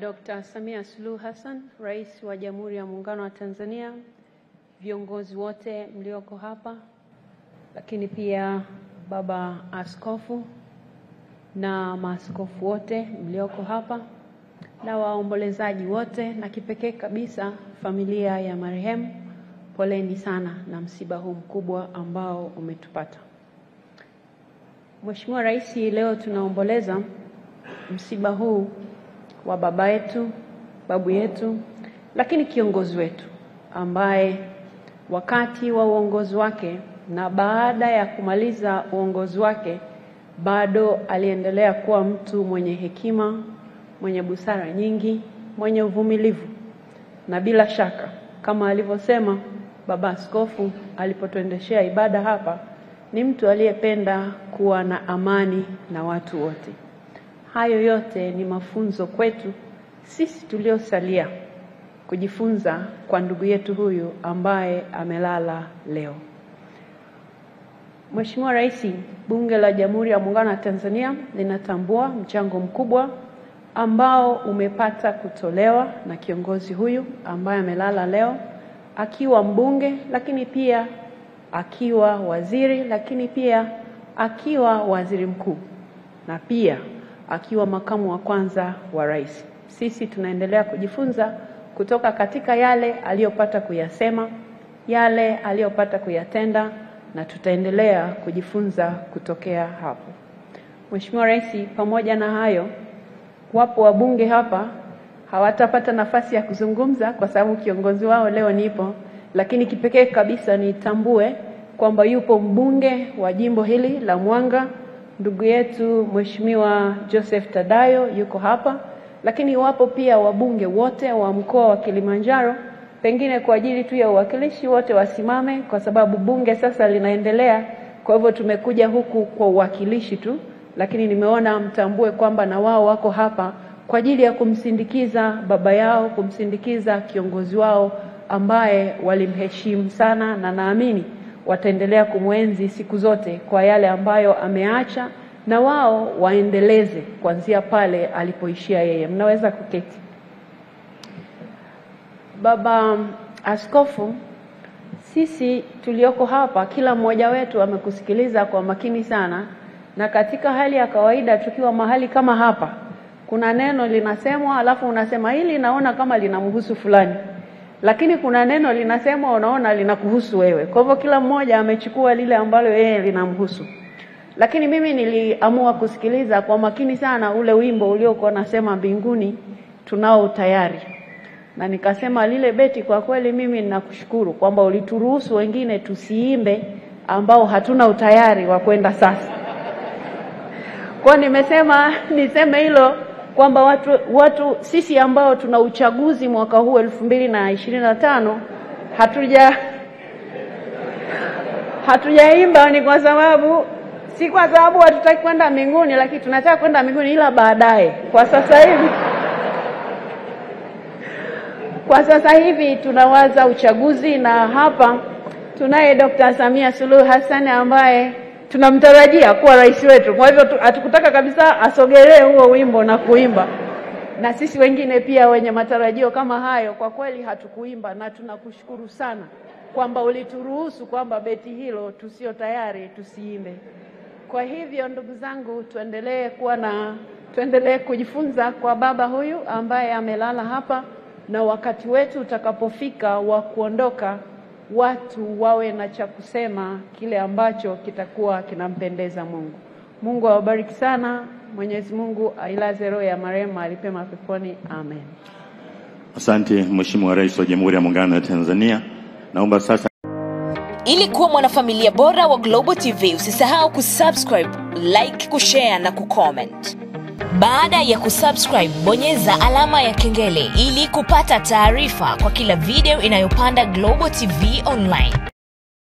Dr. Samia Suluhu Hassan, Rais wa Jamhuri ya Muungano wa Tanzania, viongozi wote mlioko hapa, lakini pia Baba Askofu na maaskofu wote mlioko hapa, na waombolezaji wote, na kipekee kabisa familia ya marehemu, poleni sana na msiba huu mkubwa ambao umetupata. Mheshimiwa Rais, leo tunaomboleza msiba huu wa baba yetu, babu yetu, lakini kiongozi wetu ambaye wakati wa uongozi wake na baada ya kumaliza uongozi wake bado aliendelea kuwa mtu mwenye hekima, mwenye busara nyingi, mwenye uvumilivu. Na bila shaka kama alivyosema Baba Askofu alipotuendeshea ibada hapa, ni mtu aliyependa kuwa na amani na watu wote. Hayo yote ni mafunzo kwetu sisi tuliosalia kujifunza kwa ndugu yetu huyu ambaye amelala leo. Mheshimiwa Rais, Bunge la Jamhuri ya Muungano wa Tanzania linatambua mchango mkubwa ambao umepata kutolewa na kiongozi huyu ambaye amelala leo, akiwa mbunge, lakini pia akiwa waziri, lakini pia akiwa waziri mkuu, na pia akiwa makamu wa kwanza wa rais. Sisi tunaendelea kujifunza kutoka katika yale aliyopata kuyasema, yale aliyopata kuyatenda, na tutaendelea kujifunza kutokea hapo. Mheshimiwa Rais, pamoja na hayo, wapo wabunge hapa hawatapata nafasi ya kuzungumza kwa sababu kiongozi wao leo nipo, lakini kipekee kabisa nitambue kwamba yupo mbunge wa jimbo hili la Mwanga, ndugu yetu Mheshimiwa Joseph Tadayo yuko hapa, lakini wapo pia wabunge wote wa mkoa wa Kilimanjaro. Pengine kwa ajili tu ya uwakilishi wote wasimame kwa sababu bunge sasa linaendelea, kwa hivyo tumekuja huku kwa uwakilishi tu, lakini nimeona mtambue kwamba na wao wako hapa kwa ajili ya kumsindikiza baba yao, kumsindikiza kiongozi wao ambaye walimheshimu sana, na naamini wataendelea kumwenzi siku zote kwa yale ambayo ameacha, na wao waendeleze kuanzia pale alipoishia yeye. Mnaweza kuketi. Baba Askofu, sisi tulioko hapa kila mmoja wetu amekusikiliza kwa makini sana, na katika hali ya kawaida tukiwa mahali kama hapa kuna neno linasemwa alafu unasema hili naona kama linamhusu fulani, lakini kuna neno linasemwa unaona linakuhusu wewe. Kwa hivyo kila mmoja amechukua lile ambalo yeye linamhusu. Lakini mimi niliamua kusikiliza kwa makini sana ule wimbo uliokuwa unasema mbinguni tunao tayari. Na nikasema lile beti, kwa kweli mimi ninakushukuru kwamba ulituruhusu wengine tusiimbe ambao hatuna utayari wa kwenda sasa. Kwa nimesema niseme hilo kwamba watu sisi ambao tuna uchaguzi mwaka huu 2025 hatujaimba ni kwa sababu si kwa sababu hatutaki kwenda mbinguni, lakini tunataka kwenda mbinguni ila baadaye. Kwa sasa hivi tunawaza uchaguzi, na hapa tunaye Dr. Samia Suluhu Hassan ambaye tunamtarajia kuwa rais wetu. Kwa hivyo hatukutaka kabisa asogelee huo wimbo na kuimba. Na sisi wengine pia wenye matarajio kama hayo kwa kweli hatukuimba, na tunakushukuru sana kwamba ulituruhusu kwamba beti hilo tusio tayari tusiimbe. Kwa hivyo ndugu zangu, tuendelee kujifunza kwa baba huyu ambaye amelala hapa, na wakati wetu utakapofika wa kuondoka watu wawe na cha kusema kile ambacho kitakuwa kinampendeza Mungu. Mungu awabariki sana. Mwenyezi Mungu ailaze roho ya marehemu alipema peponi. Amen. Asante Mheshimiwa Rais wa Jamhuri ya Muungano wa Tanzania. Naomba sasa, ili kuwa mwanafamilia bora wa Global TV, usisahau kusubscribe, like, kushare na kucomment. Baada ya kusubscribe, bonyeza alama ya kengele ili kupata taarifa kwa kila video inayopanda Global TV Online.